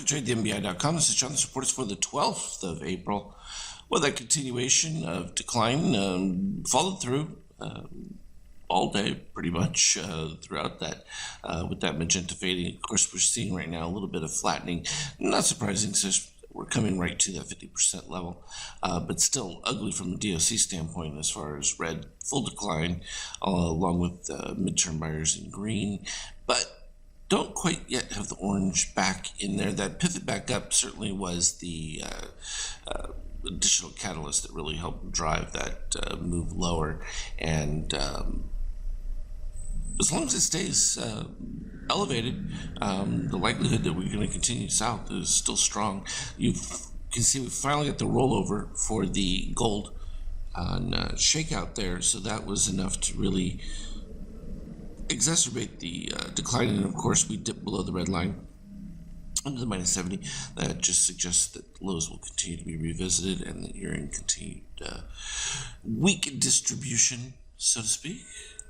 to TradeTheMBI.com. This is John. This report is for the 12th of April. Well, that continuation of decline followed through all day, pretty much throughout that. With that magenta fading, of course, we're seeing right now a little bit of flattening. Not surprising, since we're coming right to that 50% level, but still ugly from the DOC standpoint as far as red, full decline, along with midterm buyers in green. But don't quite yet have the orange back in there. That pivot back up certainly was the additional catalyst that really helped drive that move lower. And as long as it stays elevated, the likelihood that we're going to continue south is still strong. You can see we finally got the rollover for the gold on shakeout there, so that was enough to really exacerbate the decline. And of course, we dipped below the red line under the minus 70. That just suggests that lows will continue to be revisited and that you're in continued weak distribution, so to speak.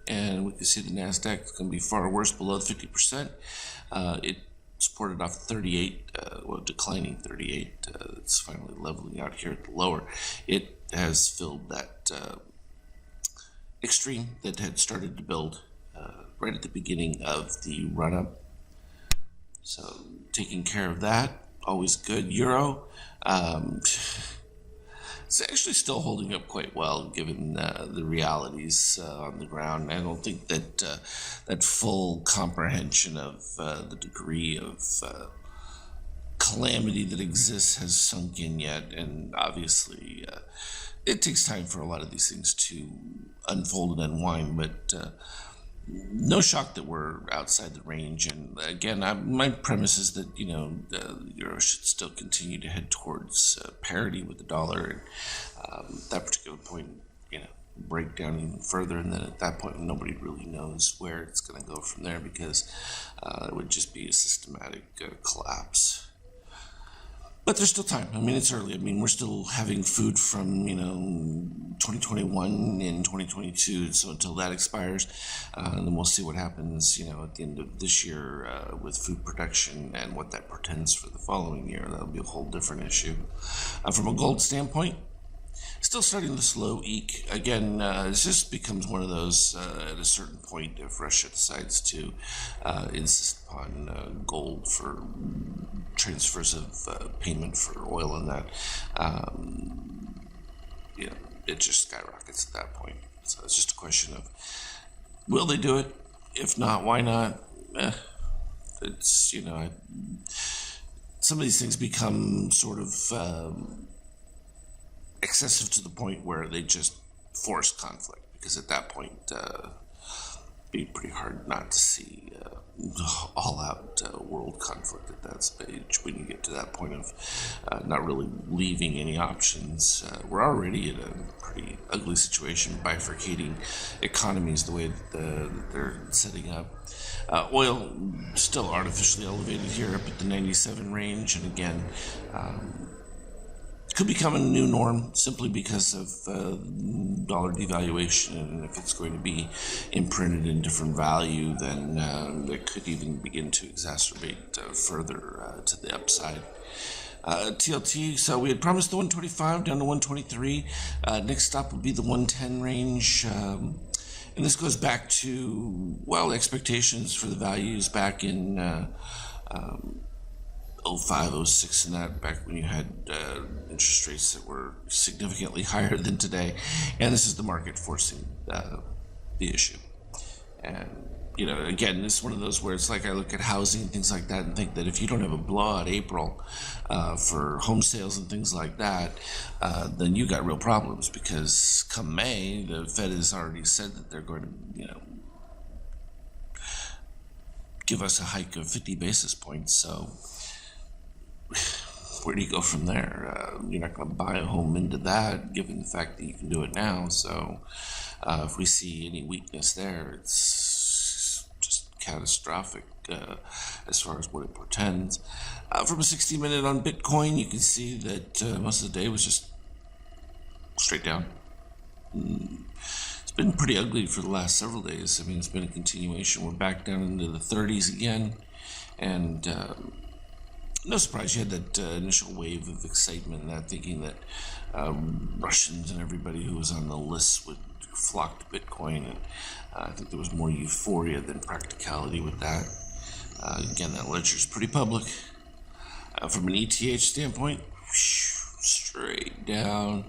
And we can see the NASDAQ is going to be far worse, below 50%. It supported off 38, declining 38. It's finally leveling out here at the lower. It has filled that extreme that had started to build right at the beginning of the run-up. So taking care of that, always good. Euro, it's actually still holding up quite well given the realities on the ground. I don't think that that full comprehension of the degree of calamity that exists has sunk in yet, and obviously it takes time for a lot of these things to unfold and unwind, but no shock that we're outside the range. And again, my premise is that the euro should still continue to head towards parity with the dollar. And that particular point, break down even further, and then at that point, nobody really knows where it's going to go from there, because it would just be a systematic collapse. But there's still time. I mean, it's early. I mean, we're still having food from 2021 and 2022. So until that expires, and then we'll see what happens, at the end of this year with food production and what that portends for the following year. That'll be a whole different issue. From a gold standpoint, still starting the slow eke. Again, it just becomes one of those at a certain point, if Russia decides to insist upon gold for transfers of payment for oil and that, it just skyrockets at that point. So it's just a question of, will they do it? If not, why not? It's, some of these things become sort of excessive to the point where they just force conflict, because at that point it'd be pretty hard not to see all-out world conflict at that stage when you get to that point of not really leaving any options. We're already in a pretty ugly situation, bifurcating economies the way that they're setting up. Oil still artificially elevated here up at the 97 range, and again, could become a new norm simply because of dollar devaluation, and if it's going to be imprinted in different value, then it could even begin to exacerbate further to the upside. TLT, so we had promised the 125 down to 123. Next stop will be the 110 range. And this goes back to, expectations for the values back in 05, 06, and that, back when you had interest rates that were significantly higher than today. And this is the market forcing the issue. And, again, this is one of those where it's like I look at housing and things like that and think that if you don't have a blowout April for home sales and things like that, then you got real problems, because come May, the Fed has already said that they're going to, give us a hike of 50 basis points. So where do you go from there? You're not going to buy a home into that, given the fact that you can do it now. So if we see any weakness there, it's just catastrophic as far as what it portends. From a 60-minute on Bitcoin, you can see that most of the day was just straight down. It's been pretty ugly for the last several days. I mean, it's been a continuation. We're back down into the 30s again, and no surprise you had that initial wave of excitement and that thinking that Russians and everybody who was on the list would flock to Bitcoin. And I think there was more euphoria than practicality with that. Again, that ledger is pretty public. From an ETH standpoint, straight down.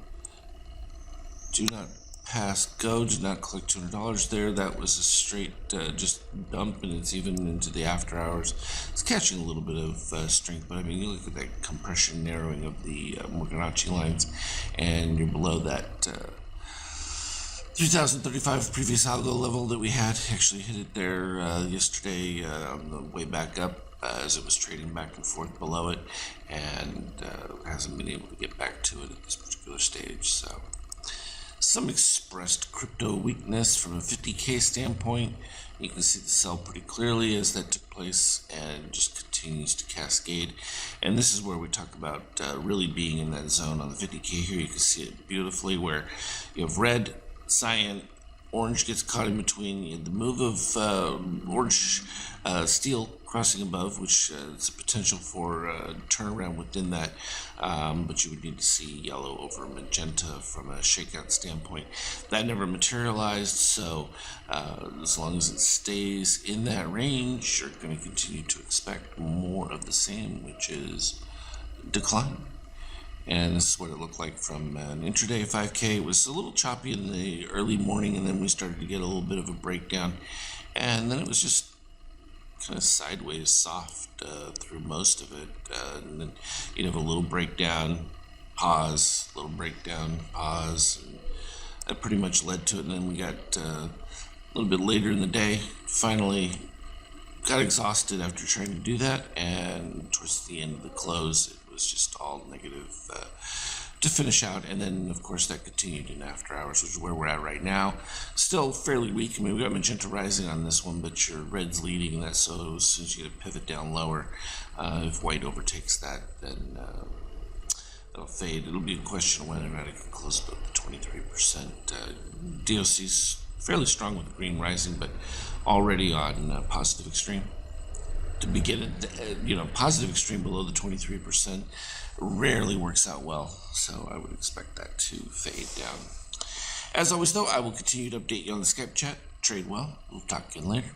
Do not pass go. Did not collect $200 there. That was a straight just dump, and it's even into the after hours. It's catching a little bit of strength, but I mean, you look at that compression narrowing of the Fibonacci lines, and you're below that 3035 previous algo level that we had. Actually hit it there yesterday on the way back up as it was trading back and forth below it, and hasn't been able to get back to it at this particular stage. So some expressed crypto weakness from a 50K standpoint. You can see the sell pretty clearly as that took place and just continues to cascade. And this is where we talk about really being in that zone on the 50K here. You can see it beautifully where you have red, cyan, orange gets caught in between. You have the move of orange steel crossing above, which is a potential for turnaround within that, but you would need to see yellow over magenta from a shakeout standpoint. That never materialized, so as long as it stays in that range, you're going to continue to expect more of the same, which is decline. And this is what it looked like from an intraday 5K. It was a little choppy in the early morning, and then we started to get a little bit of a breakdown, and then it was just kind of sideways soft through most of it, and then you'd have a little breakdown, pause, little breakdown, pause, and that pretty much led to it. And then we got a little bit later in the day, finally got exhausted after trying to do that, and towards the end of the close it was just all negative to finish out. And then of course that continued in after hours, which is where we're at right now. Still fairly weak. I mean, we got magenta rising on this one, but your red's leading that, so as soon as you get a pivot down lower, if white overtakes that, then it'll fade. It'll be a question of whether or not it can close above the 23%. DOC's fairly strong with green rising, but already on positive extreme. To begin it, positive extreme below the 23% rarely works out well, so I would expect that to fade down. As always, though, I will continue to update you on the Skype chat. Trade well. We'll talk again later.